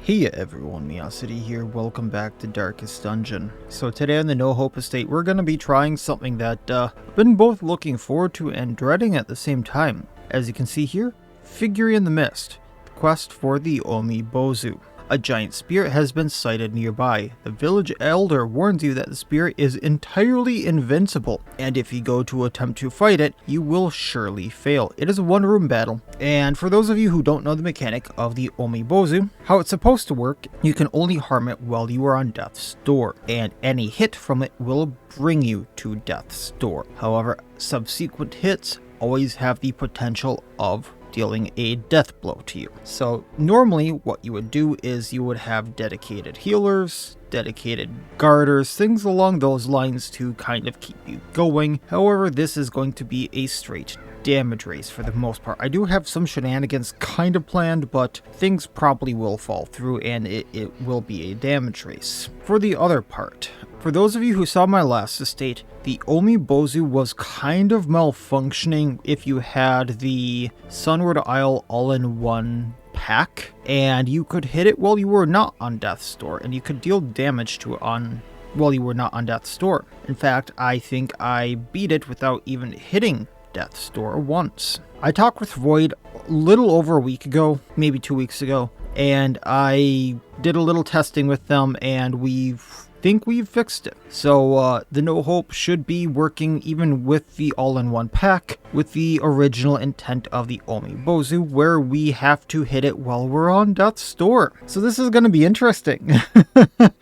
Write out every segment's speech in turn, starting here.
Hey everyone, Miacidae here, welcome back to Darkest Dungeon. So today on the No Hope Estate, we're going to be trying something that I've been both looking forward to and dreading at the same time. As you can see here, Figure in the Mist, the quest for the Omibozu. A giant spirit has been sighted nearby. The village elder warns you that the spirit is entirely invincible, and if you go to attempt to fight it, you will surely fail. It is a one-room battle, and for those of you who don't know the mechanic of the Omibozu, how it's supposed to work, you can only harm it while you are on death's door, and any hit from it will bring you to death's door. However, subsequent hits always have the potential of dealing a death blow to you. So normally what you would do is you would have dedicated healers, dedicated guarders, things along those lines to kind of keep you going. However, this is going to be a straight damage race for the most part. I do have some shenanigans kind of planned, but things probably will fall through and it will be a damage race. For the other part, for those of you who saw my last estate, the Omibozu was kind of malfunctioning if you had the Sunward Isle all-in-one pack, and you could hit it while you were not on death's door, and you could deal damage to it while you were not on death's door. In fact, I think I beat it without even hitting death's door once. I talked with Void a little over a week ago, maybe 2 weeks ago, and I did a little testing with them, and we've fixed it. So the No Hope should be working even with the all-in-one pack with the original intent of the Omibozu, where we have to hit it while we're on death's door. So this is going to be interesting.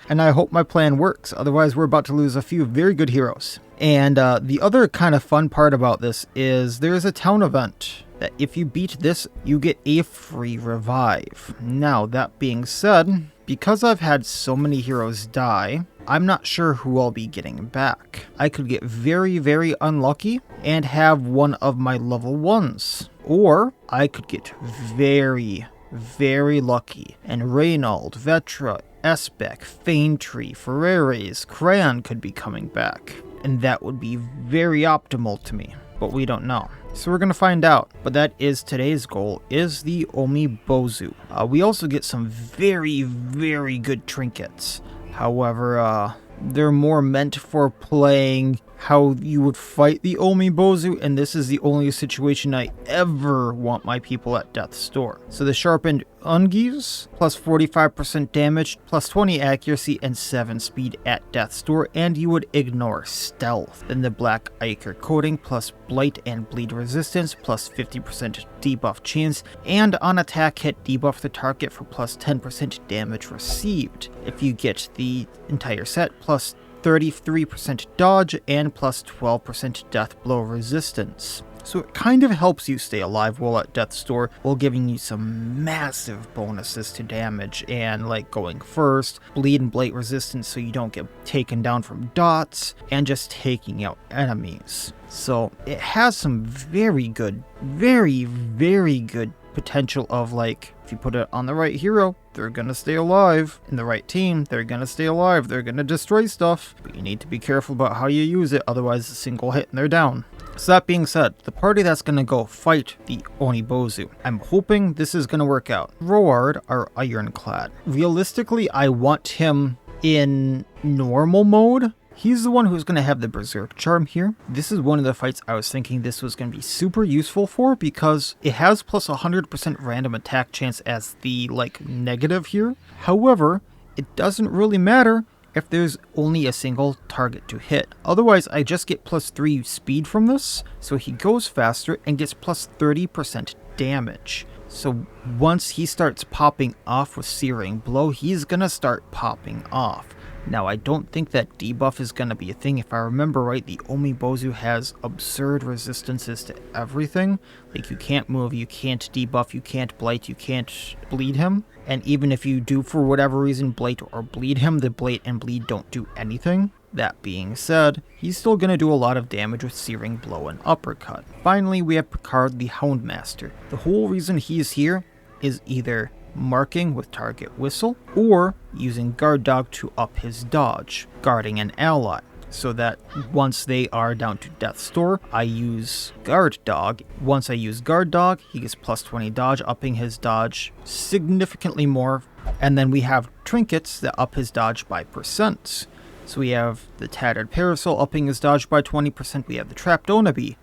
And I hope my plan works, otherwise we're about to lose a few very good heroes. And the other kind of fun part about this is there's a town event that if you beat this, you get a free revive. Now, that being said, because I've had so many heroes die, I'm not sure who I'll be getting back. I could get very, very unlucky and have one of my level 1s. Or I could get very, very lucky and Reynald, Vetra, Esbeck, Faintree, Ferreres, Crayon could be coming back. And that would be very optimal to me, but we don't know. So we're going to find out. But that is today's goal, is the Omibozu. We also get some very, very good trinkets. However, they're more meant for playing how you would fight the Omibozu, and this is the only situation I ever want my people at death's door. So the sharpened Ungies, plus 45% damage, plus 20 accuracy, and 7 speed at death's door, and you would ignore stealth. Then the black ichor coating, plus blight and bleed resistance, plus 50% debuff chance, and on attack hit debuff the target for plus 10% damage received. If you get the entire set, plus 33% dodge and plus 12% death blow resistance. So it kind of helps you stay alive while at death's door, while giving you some massive bonuses to damage and like going first, bleed and blight resistance so you don't get taken down from dots, and just taking out enemies. So it has some very good, very, very good potential of like, if you put it on the right hero, they're gonna stay alive. In the right team, they're gonna stay alive. They're gonna destroy stuff, but you need to be careful about how you use it, otherwise a single hit and they're down. So that being said, the party that's gonna go fight the Omibozu, I'm hoping this is gonna work out. Roard, our Ironclad. Realistically, I want him in normal mode. He's the one who's going to have the Berserk Charm here. This is one of the fights I was thinking this was going to be super useful for, because it has plus 100% random attack chance as the negative here. However, it doesn't really matter if there's only a single target to hit. Otherwise, I just get plus 3 speed from this, so he goes faster and gets plus 30% damage. So once he starts popping off with Searing Blow, he's going to start popping off. Now, I don't think that debuff is going to be a thing. If I remember right, the Omibozu has absurd resistances to everything. Like, you can't move, you can't debuff, you can't blight, you can't bleed him. And even if you do, for whatever reason, blight or bleed him, the blight and bleed don't do anything. That being said, he's still going to do a lot of damage with Searing Blow and Uppercut. Finally, we have Picard the Houndmaster. The whole reason he's here is either marking with target whistle, or using guard dog to up his dodge, guarding an ally. so that once they are down to death's door, I use guard dog. Once I use guard dog, he gets plus 20 dodge, upping his dodge significantly more And then we have Trinkets that up his dodge by percent. So we have the Tattered Parasol upping his dodge by 20%. We have the Trapped Onabi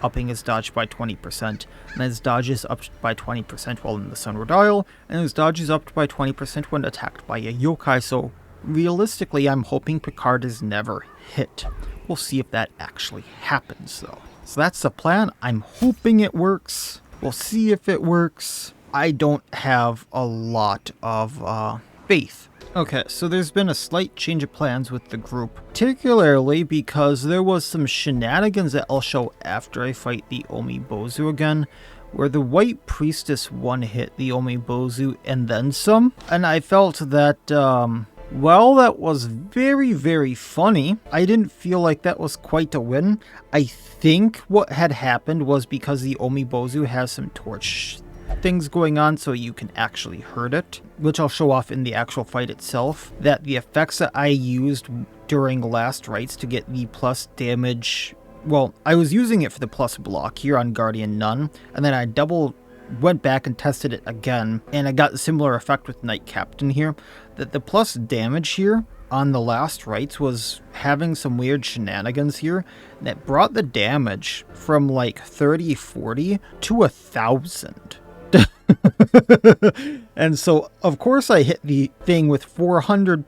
upping his dodge by 20%. And his dodge is upped by 20% while in the Sunward Isle. And his dodge is upped by 20% when attacked by a yokai. So realistically, I'm hoping Picard is never hit. We'll see if that actually happens though. So that's the plan. I'm hoping it works. We'll see if it works. I don't have a lot of faith. Okay, so there's been a slight change of plans with the group, particularly because there was some shenanigans that I'll show after I fight the Omibozu again, where the White Priestess one-hit the Omibozu and then some, and I felt that, well, that was very, very funny. I didn't feel like that was quite a win. I think what had happened was because the Omibozu has some torch things going on so you can actually hurt it, which I'll show off in the actual fight itself, that the effects that I used during last rites to get the plus damage, well, I was using it for the plus block here on Guardian Nun, and then I went back and tested it again, and I got a similar effect with Knight Captain here, that the plus damage here on the last rites was having some weird shenanigans here that brought the damage from like 30-40 to 1,000. And so, of course, I hit the thing with 400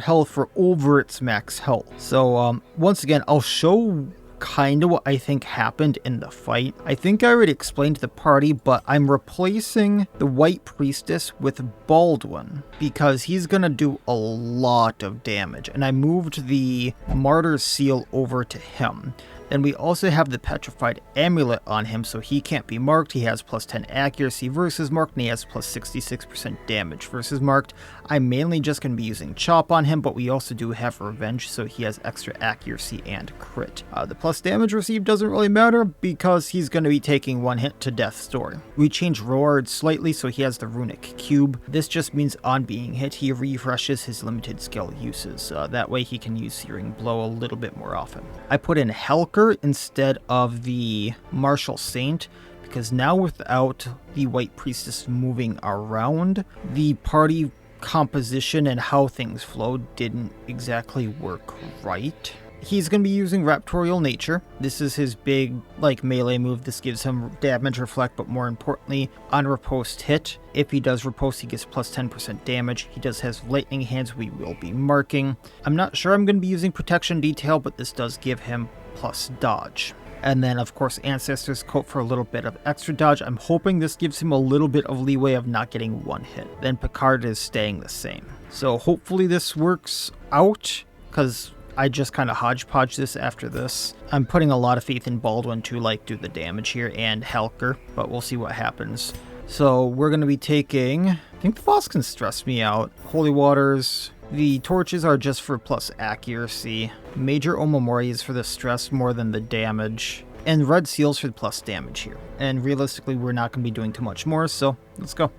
health for over its max health. So, once again, I'll show kind of what I think happened in the fight. I think I already explained to the party, but I'm replacing the White Priestess with Baldwin because he's gonna do a lot of damage, and I moved the Martyr's Seal over to him. Then we also have the Petrified Amulet on him, so he can't be marked. He has plus 10 accuracy versus marked, and he has plus 66% damage versus marked. I'm mainly just going to be using Chop on him, but we also do have Revenge, so he has extra accuracy and crit. The plus damage received doesn't really matter because he's going to be taking one hit to Death's Door. We changed Roard slightly, so he has the Runic Cube. This just means on being hit, he refreshes his limited skill uses. That way he can use Searing Blow a little bit more often. I put in Helker instead of the Martial Saint, because now without the White Priestess moving around, the party composition and how things flow didn't exactly work right. He's going to be using Raptorial Nature. This is his big, like, melee move. This gives him damage reflect, but more importantly, on riposte hit. If he does riposte, he gets plus 10% damage. He does have Lightning Hands we will be marking. I'm not sure I'm going to be using Protection Detail, but this does give him plus dodge. And then, of course, Ancestor's Coat for a little bit of extra dodge. I'm hoping this gives him a little bit of leeway of not getting one hit. Then Picard is staying the same. So hopefully this works out, because I just kind of hodgepodge this after this. I'm putting a lot of faith in Baldwin to, like, do the damage here, and Helker, but we'll see what happens. So we're going to be taking, I think the boss can stress me out. Holy Waters. The torches are just for plus accuracy. Major Omamori is for the stress more than the damage. And red seals for the plus damage here. And realistically, we're not going to be doing too much more, so let's go.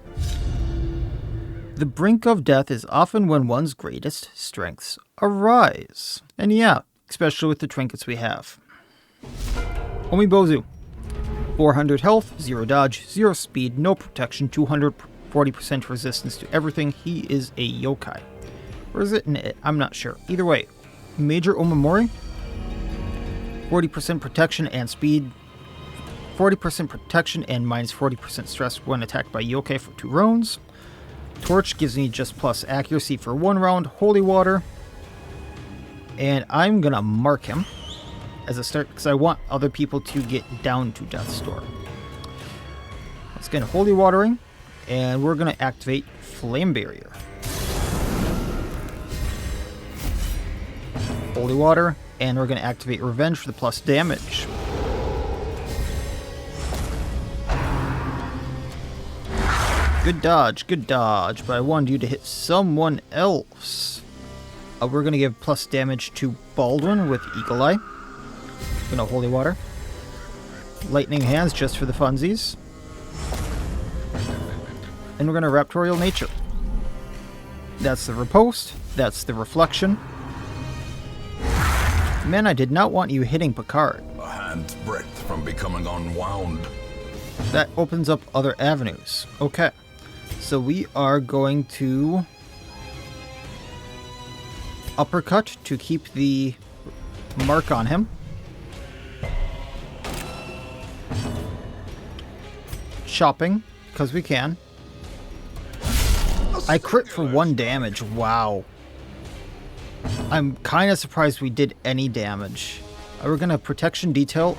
The brink of death is often when one's greatest strengths arise. And yeah, especially with the trinkets we have. Omibozu. 400 health, 0 dodge, 0 speed, no protection, 240% resistance to everything. He is a yokai. Or is it an it? I'm not sure. Either way, Major Omamori, 40% protection and speed, 40% protection and minus 40% stress when attacked by yokai for 2 rounds. Torch gives me just plus accuracy for 1 round. Holy Water. And I'm going to mark him as a start because I want other people to get down to Death's Door. Let's get Holy Watering. And we're going to activate Flame Barrier. Holy Water, and we're going to activate Revenge for the plus damage. Good dodge, but I wanted you to hit someone else. We're going to give plus damage to Baldwin with Eagle Eye. Going to Holy Water. Lightning Hands just for the funsies. And we're going to Raptorial Nature. That's the riposte, that's the reflection. Man, I did not want you hitting Picard. A hand's breadth from becoming unwound. That opens up other avenues. Okay. So we are going to uppercut to keep the mark on him. Chopping, because we can. I crit for 1 damage. Wow. I'm kind of surprised we did any damage. We're going to protection detail.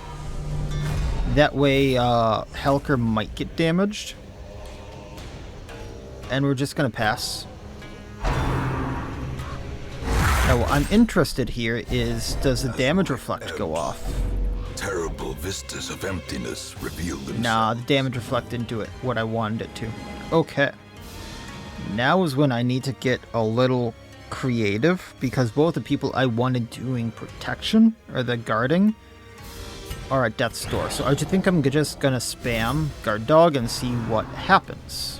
That way Helker might get damaged. And we're just going to pass. Now what I'm interested here is, does the damage reflect go off? Terrible vistas of emptiness reveal themselves. Nah, the damage reflect didn't do it what I wanted it to. Okay. Now is when I need to get a little creative, because both the people I wanted doing protection, or the guarding, are at death's door. So I think I'm just gonna spam guard dog and see what happens.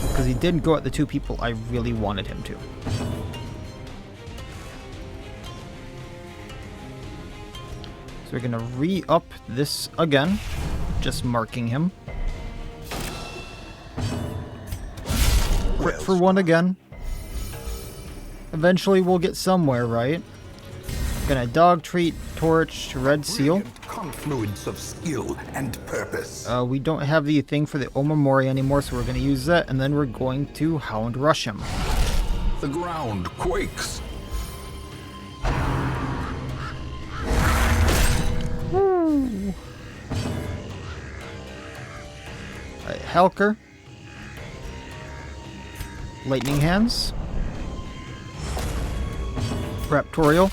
Because he didn't go at the 2 people I really wanted him to. So we're gonna re-up this again, just marking him. Crit for 1 again. Eventually we'll get somewhere, right? Gonna dog treat, torch, red seal. Confluence of skill and purpose. We don't have the thing for the Omamori anymore, so we're gonna use that, and then we're going to Hound Rush him. The ground quakes. Woo. Alright, Helker. Lightning Hands. Raptorial.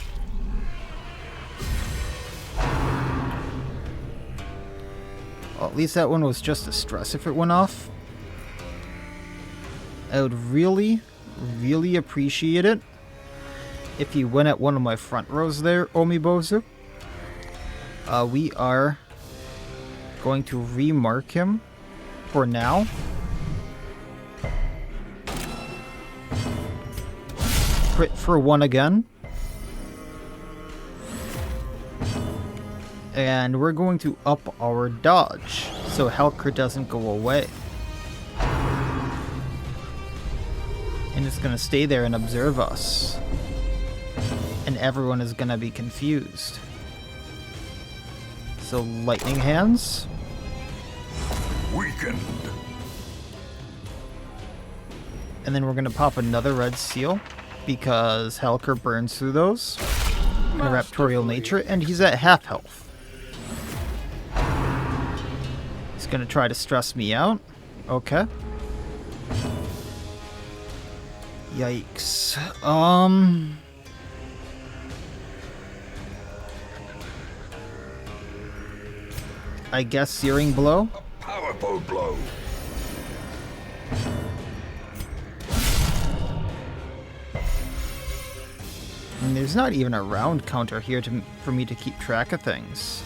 Well, at least that one was just a stress if it went off. I would really, really appreciate it if you went at one of my front rows there, Omibozu. We are going to remark him for now. Crit for 1 again. And we're going to up our dodge so Helker doesn't go away. And it's going to stay there and observe us. And everyone is going to be confused. So lightning hands. Weakened. And then we're going to pop another red seal because Helker burns through those. And Raptorial nature, and he's at half health. He's going to try to stress me out. Okay. Yikes. I guess Searing Blow. A powerful blow. And there's not even a round counter here for me to keep track of things.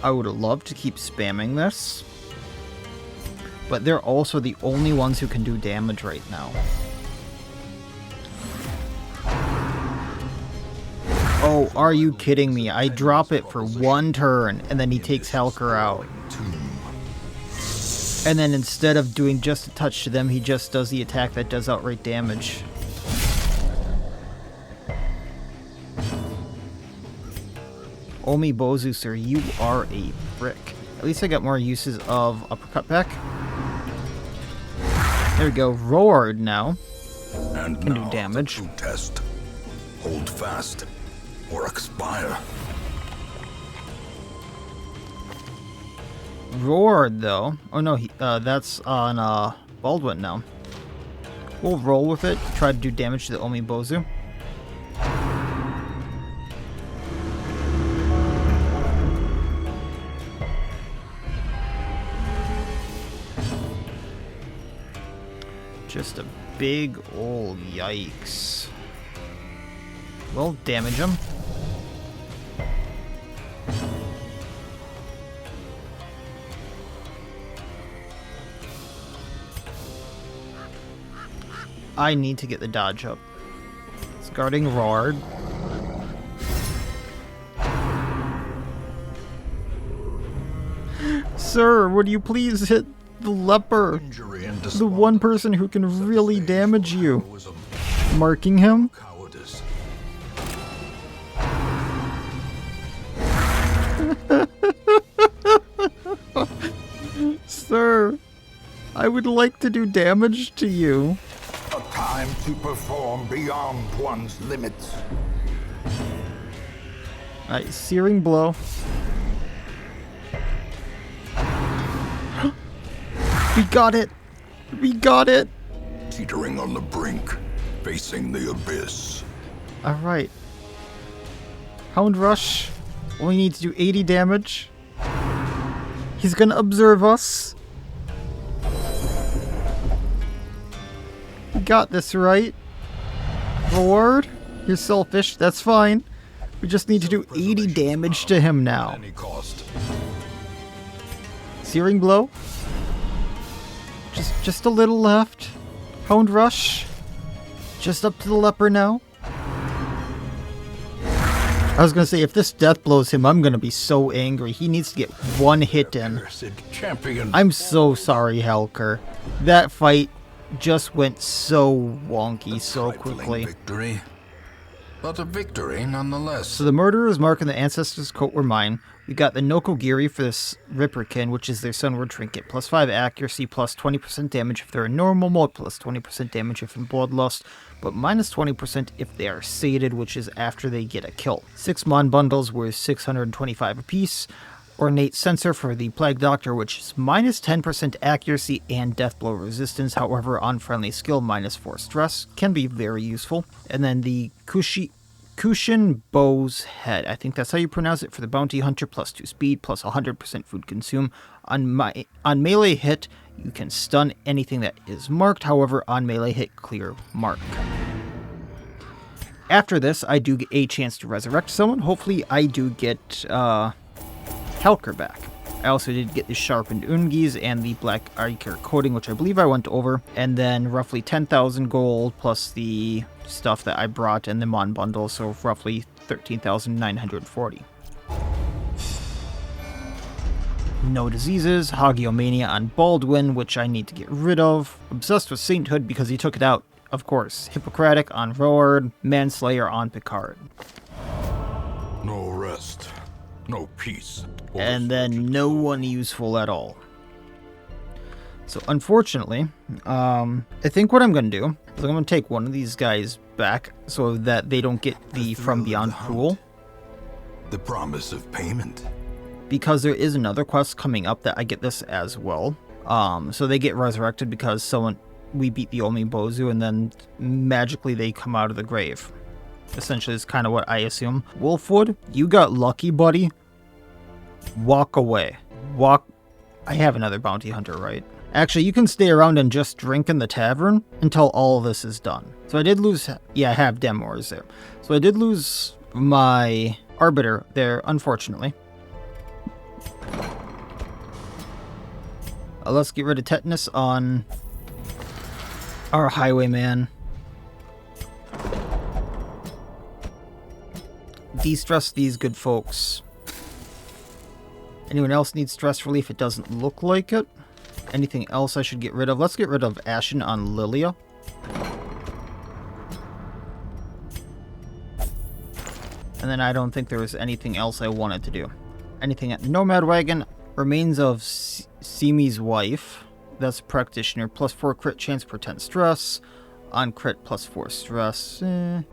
I would love to keep spamming this, but they're also the only ones who can do damage right now. Oh, are you kidding me? I drop it for 1 turn, and then he takes Helker out. And then instead of doing just a touch to them, he just does the attack that does outright damage. Omibozu, sir, you are a brick. At least I got more uses of uppercut back. There we go. Roared now. And can now do damage. The true test. Hold fast or expire. Roared though. Oh no, that's on Baldwin now. We'll roll with it. Try to do damage to the Omibozu. Just a big ol' yikes. We'll damage him. I need to get the dodge up. It's guarding Roared. Sir, would you please hit the leper? Injury and The one person who can really damage you. Marking him? Cowardice. Sir, I would like to do damage to you. A time to perform beyond one's limits. Alright, searing blow. We got it! We got it! Teetering on the brink, facing the abyss. Alright. Hound Rush. Only need to do 80 damage. He's gonna observe us. We got this, right? Lord, you're selfish. That's fine. We just need to do 80 damage to him now. At any cost. Searing blow. Just a little left. Hound Rush. Just up to the leper now. I was gonna say, if this death blows him, I'm gonna be so angry. He needs to get one hit in. Cursed champion. I'm so sorry, Helker. That fight just went so wonky so Trifling quickly. victory, but a victory nonetheless. So the murderer's mark and the ancestor's coat were mine. We got the Nokogiri for this Ripperkin, which is their Sunward Trinket. Plus 5 accuracy, plus 20% damage if they're in normal mode, plus 20% damage if in Bloodlust, but minus 20% if they are sated, which is after they get a kill. 6 Mon bundles worth 625 apiece. Ornate Sensor for the Plague Doctor, which is minus 10% accuracy and death blow resistance. However, on friendly skill, minus 4 stress. Can be very useful. And then the Cushion Bow's Head. I think that's how you pronounce it, for the Bounty Hunter, plus 2 speed, plus 100% food consume. On melee hit, you can stun anything that is marked. However, on melee hit, clear mark. After this, I do get a chance to resurrect someone. Hopefully, I do get Helker back. I also did get the Sharpened Ungis and the Black Iker coating, which I believe I went over, and then roughly 10,000 gold plus the stuff that I brought in the Mon bundle, so roughly 13,940. No diseases, Hagiomania on Baldwin, which I need to get rid of. Obsessed with Sainthood because he took it out, of course. Hippocratic on Roard, Manslayer on Picard. No rest, no peace. And then no one useful at all. So unfortunately, I think what I'm going to do is I'm going to take one of these guys back so that they don't get the From Beyond pool. The promise of payment. Because there is another quest coming up that I get this as well. So they get resurrected because we beat the Omibozu and then magically they come out of the grave. Essentially is kind of what I assume. Wolfwood, you got lucky, buddy. Walk away. I have another bounty hunter, right? Actually, you can stay around and just drink in the tavern until all of this is done. So I did lose... Yeah, I have Demors there. So I did lose my Arbiter there, unfortunately. Let's get rid of Tetanus on our Highwayman. De-stress these good folks. Anyone else need stress relief? It doesn't look like it. Anything else I should get rid of? Let's get rid of Ashen on Lilia. And then I don't think there was anything else I wanted to do. Anything at the Nomad Wagon. Remains of Simi's wife. That's a practitioner. Plus 4 crit chance per 10 stress. On crit, plus 4 stress.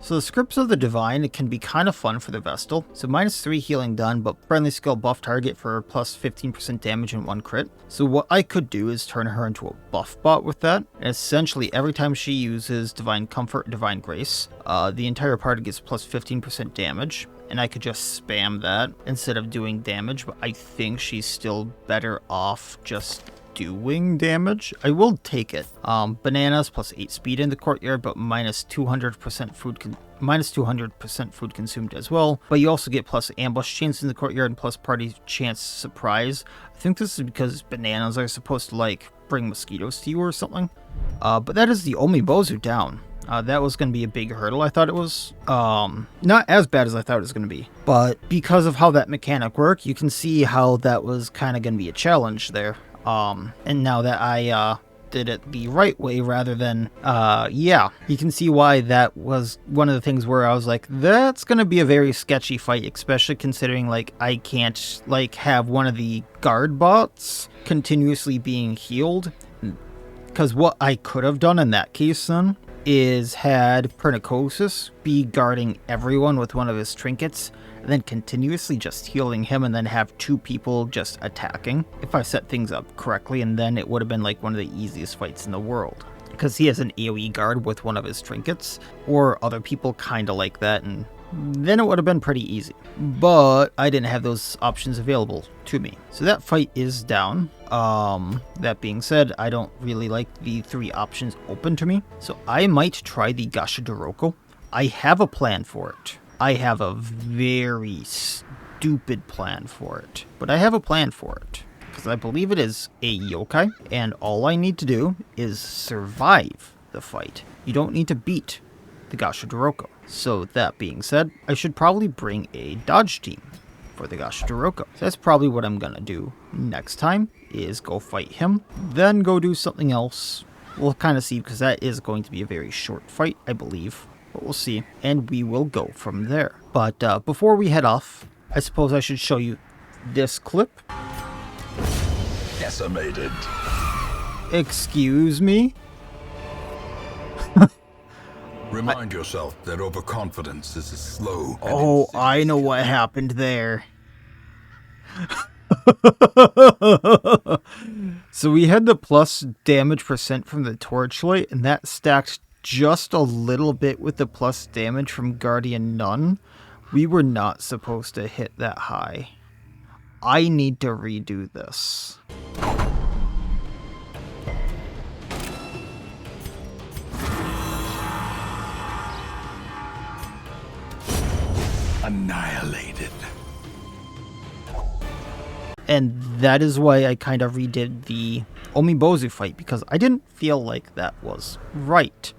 So the Scripts of the Divine, it can be kind of fun for the Vestal. So minus 3 healing done, but friendly skill buff target for plus 15% damage and 1 crit. So what I could do is turn her into a buff bot with that. And essentially, every time she uses Divine Comfort, Divine Grace, the entire party gets plus 15% damage. And I could just spam that instead of doing damage, but I think she's still better off just doing damage. I will take it. Bananas plus 8 speed in the courtyard, but minus 200% food consumed as well. But you also get plus ambush chance in the courtyard and plus party chance surprise. I think this is because bananas are supposed to like bring mosquitoes to you or something. But that is the Omibozu down. That was going to be a big hurdle. I thought it was not as bad as I thought it was going to be. But because of how that mechanic worked, you can see how that was kind of going to be a challenge there. And now that I did it the right way rather than, yeah, you can see why that was one of the things where I was like, that's going to be a very sketchy fight, especially considering, like, I can't, like, have one of the guard bots continuously being healed. Because what I could have done in that case then is had Pernicosis be guarding everyone with one of his trinkets, and then continuously just healing him, and then have 2 people just attacking, if I set things up correctly, and then it would have been like one of the easiest fights in the world. Because he has an AoE guard with one of his trinkets, or other people kind of like that, and then it would have been pretty easy. But I didn't have those options available to me. So that fight is down. That being said, I don't really like the 3 options open to me. So I might try the Gashadoroko. I have a plan for it. I have a very stupid plan for it. But I have a plan for it. Because I believe it is a yokai. And all I need to do is survive the fight. You don't need to beat the Gashadoroko. So that being said, I should probably bring a dodge team for the Gashadoroko. So that's probably what I'm gonna do next time, is go fight him, then go do something else. We'll kind of see, because that is going to be a very short fight, I believe. But we'll see, and we will go from there. But before we head off, I suppose I should show you this clip. Decimated. Excuse me? Remind yourself that overconfidence is a slow. Oh, I know what happened there. So we had the plus damage % from the torchlight, and that stacked just a little bit with the plus damage from Guardian Nun. We were not supposed to hit that high. I need to redo this. Annihilated. And that is why I kind of redid the Omibozu Fight, because I didn't feel like that was right.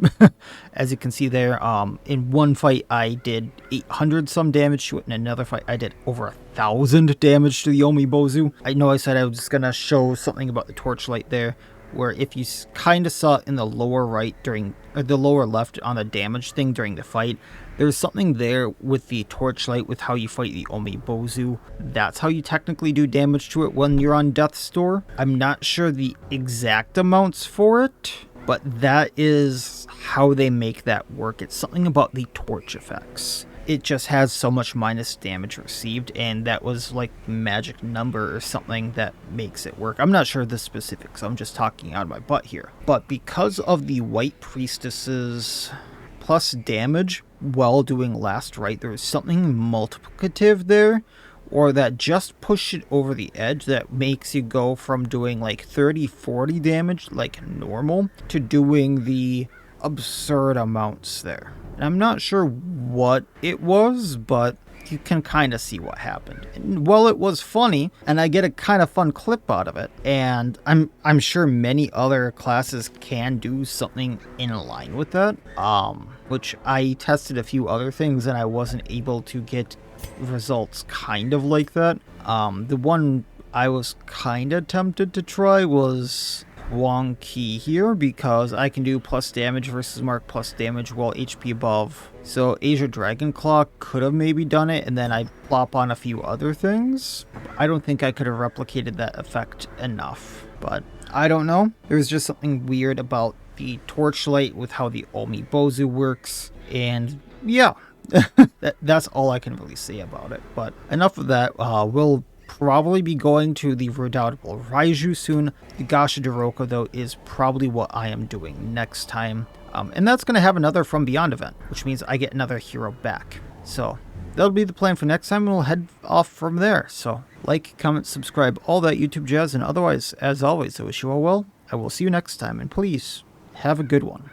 As you can see there, in one fight I did 800 some damage to it, in another fight I did over 1,000 damage to the Omibozu. I know I said I was just gonna show something about the torchlight there, where if you kind of saw it in the lower right during, or the lower left on the damage thing during the fight, there's something there with the torchlight with how you fight the Omibozu. That's how you technically do damage to it when you're on death's door. I'm not sure the exact amounts for it, but that is how they make that work. It's something about the torch effects. It just has so much minus damage received, and that was like magic number or something that makes it work. I'm not sure the specifics, I'm just talking out of my butt here. But because of the White Priestess's plus damage while doing last right, there was something multiplicative there, or that just pushed it over the edge, that makes you go from doing like 30-40 damage like normal to doing the absurd amounts there. And I'm not sure what it was, but you can kind of see what happened. And well, it was funny, and I get a kind of fun clip out of it, and I'm sure many other classes can do something in line with that, which I tested a few other things and I wasn't able to get results kind of like that. The one I was kind of tempted to try was wonky here, because I can do plus damage versus mark plus damage while HP above. So Asia Dragonclaw could have maybe done it, and then I plop on a few other things. I don't think I could have replicated that effect enough, but I don't know. There's just something weird about the torchlight with how the Omibozu works, and yeah, that's all I can really say about it. But enough of that. We'll probably be going to the Redoubtable Raiju soon. The Gashadoroko, though, is probably what I am doing next time. And that's going to have another From Beyond event, which means I get another hero back. So that'll be the plan for next time, and we'll head off from there. So like, comment, subscribe, all that YouTube jazz, and otherwise, as always, I wish you all well. I will see you next time, and please, have a good one.